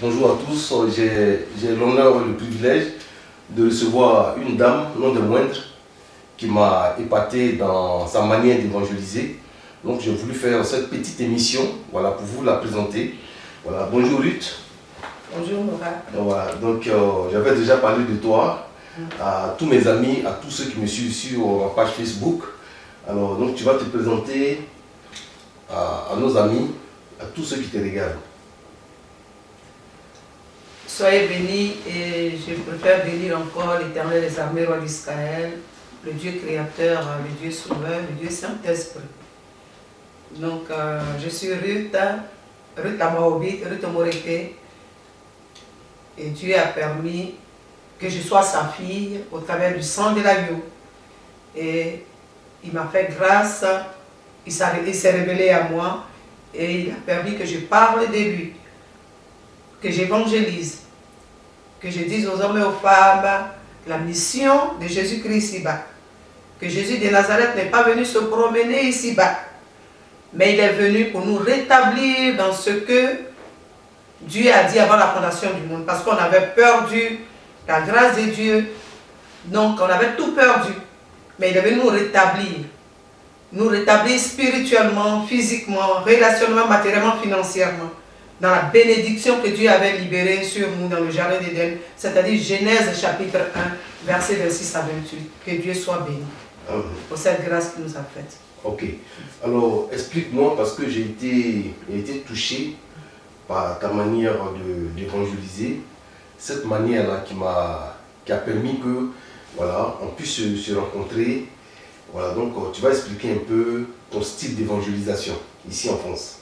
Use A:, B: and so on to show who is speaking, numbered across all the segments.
A: Bonjour à tous, j'ai l'honneur et le privilège de recevoir une dame, non des moindres, qui m'a épaté dans sa manière d'évangéliser. Donc j'ai voulu faire cette petite émission, voilà, pour vous la présenter. Voilà, bonjour Ruth.
B: Bonjour Nora.
A: Voilà, donc j'avais déjà parlé de toi à tous mes amis, à tous ceux qui me suivent sur ma page Facebook. Alors donc tu vas te présenter à nos amis, à tous ceux qui te regardent.
B: Soyez bénis et je préfère bénir encore l'Éternel des armées, roi d'Israël, le Dieu créateur, le Dieu sauveur, le Dieu Saint-Esprit. Donc je suis Ruth Amaobit, Ruth Morete, et Dieu a permis que je sois sa fille au travers du sang de l'agneau. Et il m'a fait grâce, il s'est révélé à moi et il a permis que je parle de lui, que j'évangélise, que je dise aux hommes et aux femmes la mission de Jésus-Christ ici-bas. Que Jésus de Nazareth n'est pas venu se promener ici-bas, mais il est venu pour nous rétablir dans ce que Dieu a dit avant la fondation du monde, parce qu'on avait perdu la grâce de Dieu, donc on avait tout perdu, mais il est venu nous rétablir spirituellement, physiquement, relationnellement, matériellement, financièrement, dans la bénédiction que Dieu avait libérée sur nous dans le jardin d'Éden, c'est-à-dire Genèse chapitre 1, versets 26 à 28. Que Dieu soit béni pour cette grâce qu'il nous a faite.
A: Ok. Alors, explique-moi, parce que j'ai été touché par ta manière d'évangéliser, cette manière-là qui a permis que, voilà, on puisse se rencontrer. Voilà, donc tu vas expliquer un peu ton style d'évangélisation ici en France.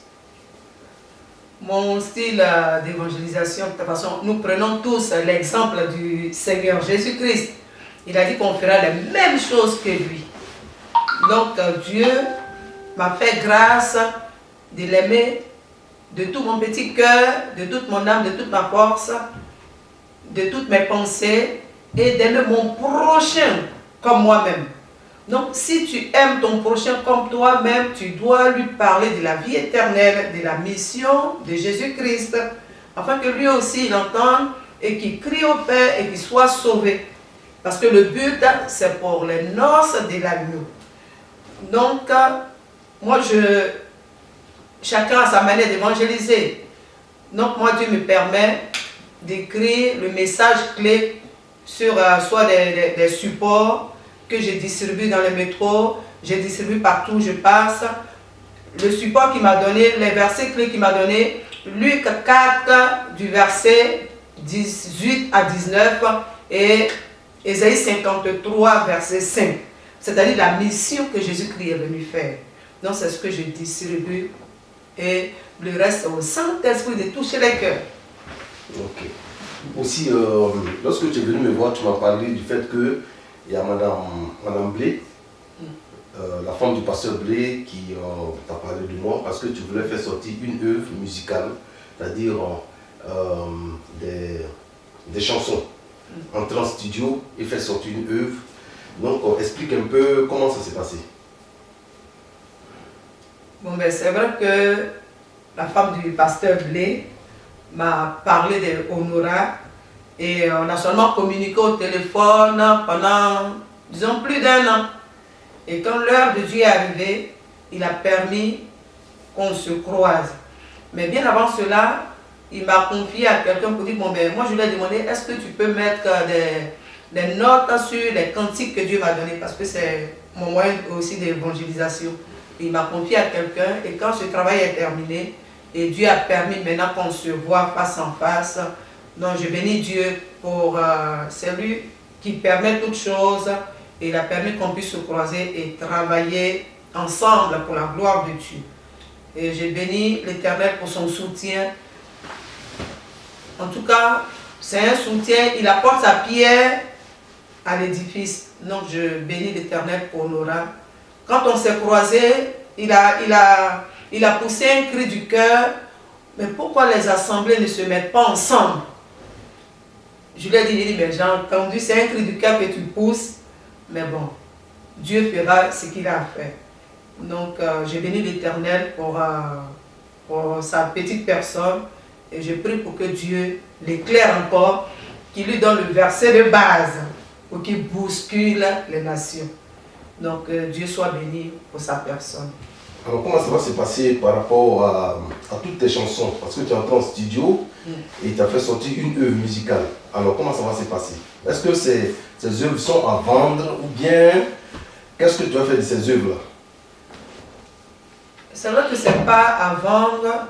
B: Mon style d'évangélisation, de toute façon, nous prenons tous l'exemple du Seigneur Jésus-Christ. Il a dit qu'on fera les mêmes choses que lui. Donc Dieu m'a fait grâce de l'aimer de tout mon petit cœur, de toute mon âme, de toute ma force, de toutes mes pensées, et d'aimer mon prochain comme moi-même. Donc si tu aimes ton prochain comme toi-même, tu dois lui parler de la vie éternelle, de la mission de Jésus-Christ, afin que lui aussi il entende et qu'il crie au Père et qu'il soit sauvé. Parce que le but, c'est pour les noces de l'agneau. Donc, chacun a sa manière d'évangéliser. Donc moi, Dieu me permet d'écrire le message clé sur soit des supports que je distribue dans les métros, je distribue partout où je passe. Le support qu'il m'a donné, les versets clés qu'il m'a donné, Luc 4 du verset 18 à 19 et Ésaïe 53 verset 5. C'est-à-dire la mission que Jésus-Christ est venu faire. Donc c'est ce que je distribue et le reste au Saint-Esprit de toucher les cœurs.
A: Ok. Aussi, lorsque tu es venu me voir, tu m'as parlé du fait que il y a Madame Blé, la femme du pasteur Blé, qui t'a parlé de moi parce que tu voulais faire sortir une œuvre musicale, c'est-à-dire des chansons. Entrer en studio et faire sortir une œuvre. Donc, explique un peu comment ça s'est passé.
B: Bon, ben, c'est vrai que la femme du pasteur Blé m'a parlé de Honora et on a seulement communiqué au téléphone pendant, disons, plus d'1 an. Et quand l'heure de Dieu est arrivée, il a permis qu'on se croise. Mais bien avant cela, il m'a confié à quelqu'un pour dire, bon ben, moi je lui ai demandé, est-ce que tu peux mettre des notes sur les cantiques que Dieu m'a donnés, parce que c'est mon moyen aussi d'évangélisation. Il m'a confié à quelqu'un et quand ce travail est terminé, et Dieu a permis maintenant qu'on se voit face en face, donc je bénis Dieu pour celui qui permet toutes choses, et il a permis qu'on puisse se croiser et travailler ensemble pour la gloire de Dieu. Et je bénis l'Éternel pour son soutien. En tout cas, c'est un soutien, il apporte sa pierre à l'édifice. Donc je bénis l'Éternel pour Nora. Quand on s'est croisés, il a poussé un cri du cœur, mais pourquoi les assemblées ne se mettent pas ensemble? Je lui ai dit, mais j'ai entendu, c'est un cri du cœur que tu pousses, mais bon, Dieu fera ce qu'il a fait. Donc, j'ai béni l'Éternel pour sa petite personne Et je prie pour que Dieu l'éclaire encore, qu'il lui donne le verset de base pour qu'il bouscule les nations. Donc Dieu soit béni pour sa personne.
A: Alors comment ça va se passer par rapport à toutes tes chansons? Parce que tu es entré en studio et tu as fait sortir une œuvre musicale. Alors comment ça va se passer? Est-ce que ces œuvres sont à vendre ou bien qu'est-ce que tu as fait de ces œuvres-là?
B: C'est vrai que ce n'est pas à vendre.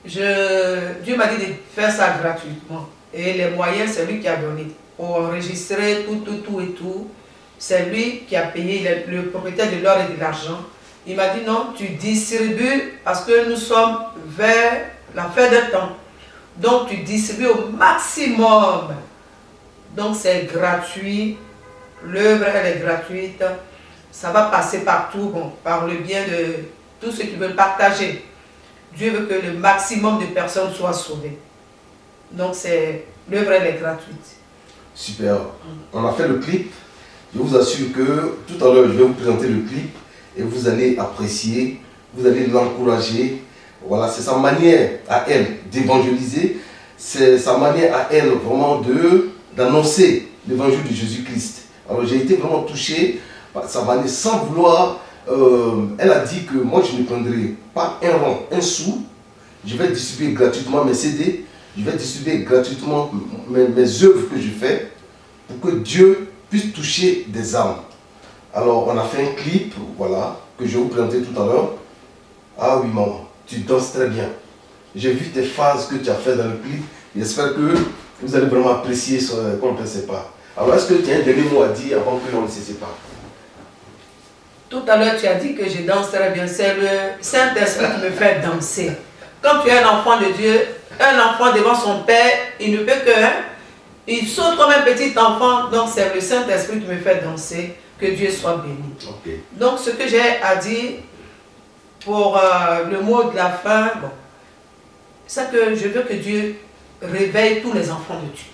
B: Dieu m'a dit de faire ça gratuitement. Et les moyens, c'est lui qui a donné. Pour enregistrer tout et tout, c'est lui qui a payé. Il est le propriétaire de l'or et de l'argent. Il m'a dit non, tu distribues parce que nous sommes vers la fin d'un temps. Donc tu distribues au maximum. Donc c'est gratuit. L'œuvre, elle est gratuite. Ça va passer partout, bon, par le bien de tous ceux qui veulent partager. Dieu veut que le maximum de personnes soient sauvées. Donc l'œuvre, elle est gratuite.
A: Super. On a fait le clip. Je vous assure que tout à l'heure, je vais vous présenter le clip et vous allez apprécier, vous allez l'encourager. Voilà, c'est sa manière à elle d'évangéliser. C'est sa manière à elle vraiment d'annoncer l'évangile de Jésus-Christ. Alors j'ai été vraiment touché par sa manière sans vouloir. Elle a dit que moi je ne prendrai pas un rond, un sou. Je vais distribuer gratuitement mes CD. Je vais distribuer gratuitement mes œuvres que je fais pour que Dieu puisse toucher des âmes. Alors on a fait un clip, voilà, que je vais vous présenter tout à l'heure. Ah oui maman, tu danses très bien. J'ai vu tes phases que tu as fait dans le clip. J'espère que vous allez vraiment apprécier qu'on ne se sépare. Alors est-ce que tu as un dernier mot à dire avant que l'on ne se sépare?
B: Tout à l'heure, tu as dit que je danse très bien. C'est le Saint-Esprit qui me fait danser. Quand tu es un enfant de Dieu, un enfant devant son Père, il ne peut que... il saute comme un petit enfant. Donc c'est le Saint-Esprit qui me fait danser. Que Dieu soit béni.
A: Okay.
B: Donc ce que j'ai à dire pour le mot de la fin, bon, c'est que je veux que Dieu réveille tous les enfants de Dieu.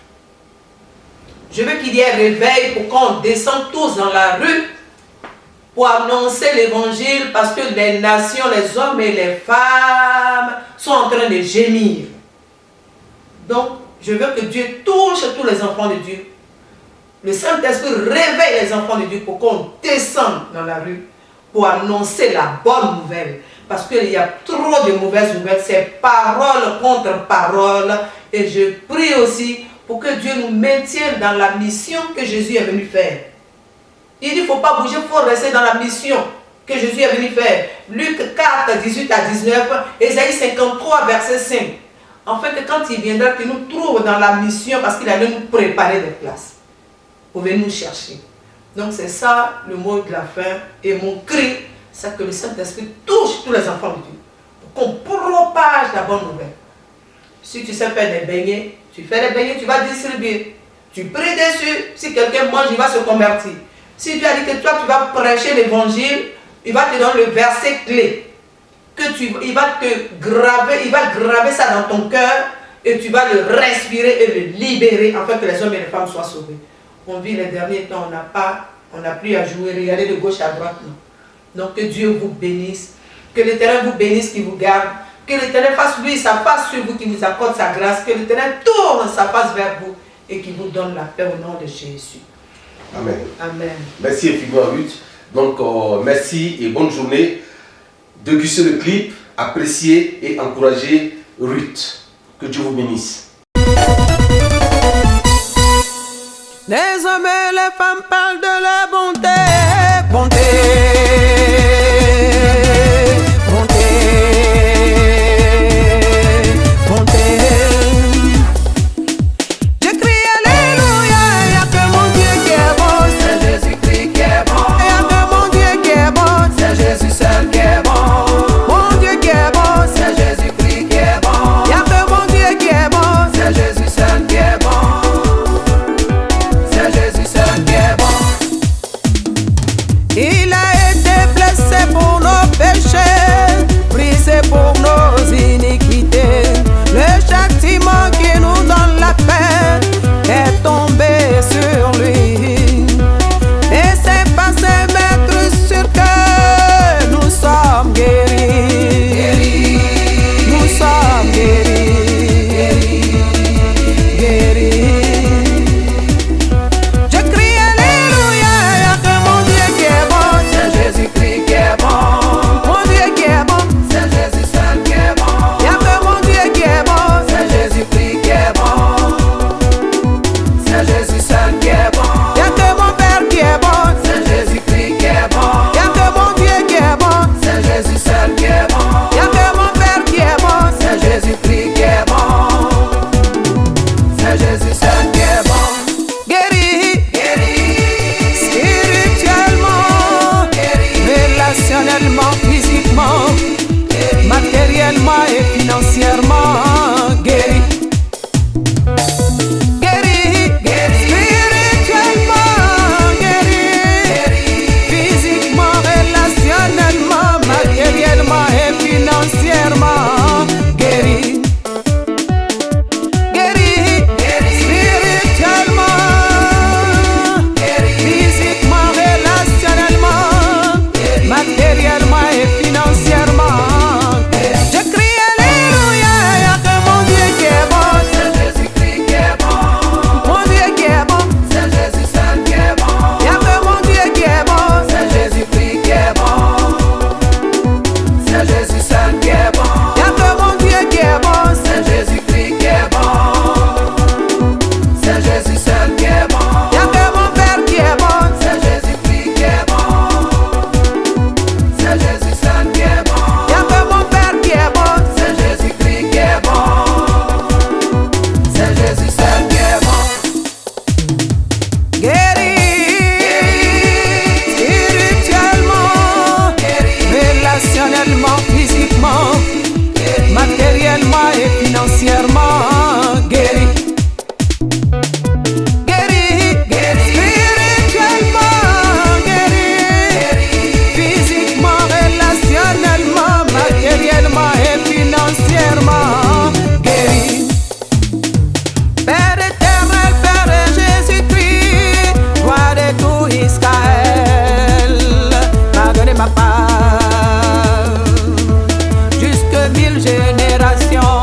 B: Je veux qu'il y ait réveil pour qu'on descende tous dans la rue pour annoncer l'évangile parce que les nations, les hommes et les femmes sont en train de gémir. Donc, je veux que Dieu touche tous les enfants de Dieu. Le Saint-Esprit réveille les enfants de Dieu pour qu'on descende dans la rue pour annoncer la bonne nouvelle. Parce qu'il y a trop de mauvaises nouvelles, c'est parole contre parole. Et je prie aussi pour que Dieu nous maintienne dans la mission que Jésus est venu faire. Il dit, il ne faut pas bouger, il faut rester dans la mission que Jésus est venu faire. Luc 4, 18 à 19, Ésaïe 53, verset 5. En fait, quand il viendra, qu'il nous trouve dans la mission parce qu'il allait nous préparer des places pour venir nous chercher. Donc c'est ça le mot de la fin. Et mon cri, c'est que le Saint-Esprit touche tous les enfants de Dieu. Pour qu'on propage la bonne nouvelle. Si tu sais faire des beignets, tu fais des beignets, tu vas distribuer. Tu pries dessus, si quelqu'un mange, il va se convertir. Si tu as dit que toi, tu vas prêcher l'évangile, il va te donner le verset clé. Il va graver ça dans ton cœur et tu vas le respirer et le libérer afin que les hommes et les femmes soient sauvés. On vit les derniers temps, on n'a plus à jouer, regarder de gauche à droite. Non. Donc que Dieu vous bénisse, que l'Éternel vous bénisse, qu'il vous garde, que l'Éternel fasse lui sa face sur vous, qu'il vous accorde sa grâce, que l'Éternel tourne sa face vers vous et qu'il vous donne la paix au nom de Jésus.
A: Amen.
B: Amen.
A: Merci infiniment Ruth. Donc merci et bonne journée. Dégustez le clip, appréciez et encouragez Ruth. Que Dieu vous bénisse.
C: Les hommes et les femmes parlent de la bonté, bonté, bonté, bonté. Je crie alléluia, il n'y a que mon Dieu qui est bon, c'est Jésus-Christ qui est bon. Il n'y a que mon Dieu qui est bon, c'est Jésus seul qui est bon. Mon Dieu qui est bon, c'est Jésus-Christ qui est bon. Il n'y a que mon Dieu qui est bon, c'est Jésus seul qui est bon. Il a été financièrement guéri. Guéri, spirituellement guéri, physiquement, relationnellement, matériellement et financièrement guéri. Père éternel, Père Jésus-Christ, roi de tout Israël, pardonnez ma part jusque 1000 générations.